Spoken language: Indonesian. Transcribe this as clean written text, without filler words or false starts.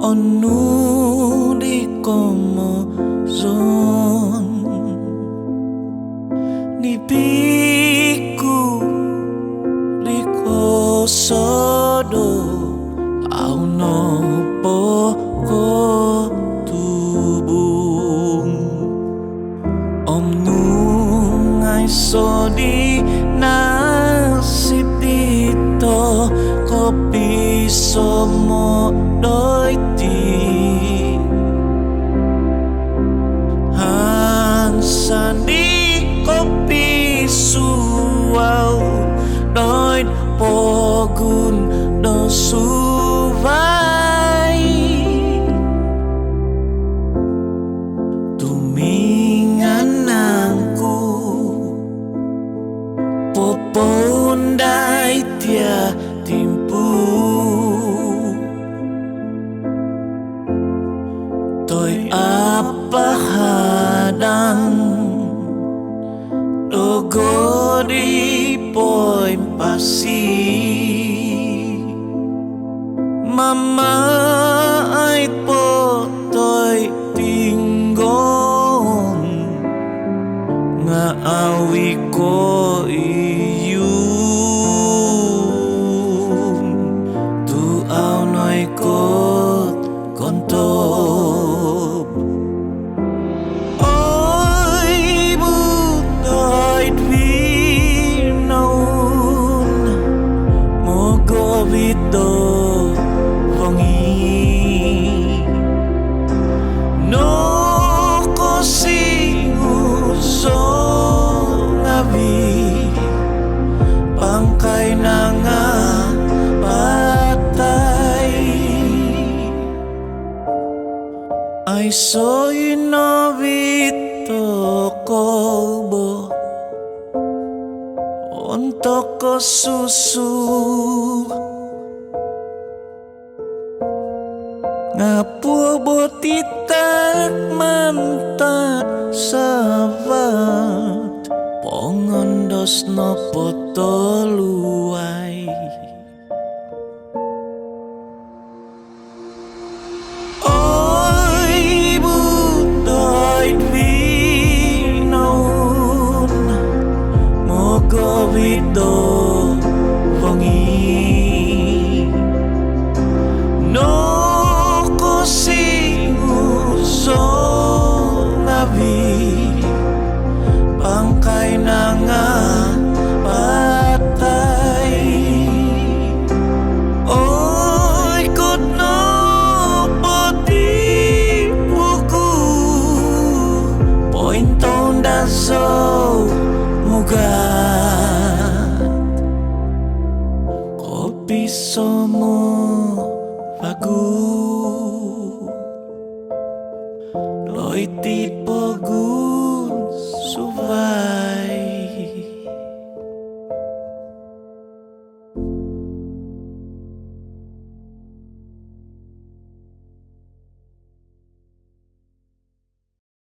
onu di como zon ni piku di kosodo au no poko tubung om nu ngai so di nasib dito kopi somo đôi ti han san đi kopi suau đôi pogun do su vai tuminganangku popondai tia timpu tôi apa hadang dogo di poin pasi mama ai po tôi tinggon nga awi ko iyum tu au noi kot kontop oi butoy dwinaun mogo vito no kosingu so ngabi bangkai nanga patay I saw you no vito kobo untuk ko susu ngapur botitak mantat savat pongondos no potoluai oi butoy dwinaun mogo vito vongi no kosingu so ngabi bangkai nanga patay oi kot no poti buku pointon dan so mugat kopi somo bagus Loi tipo gu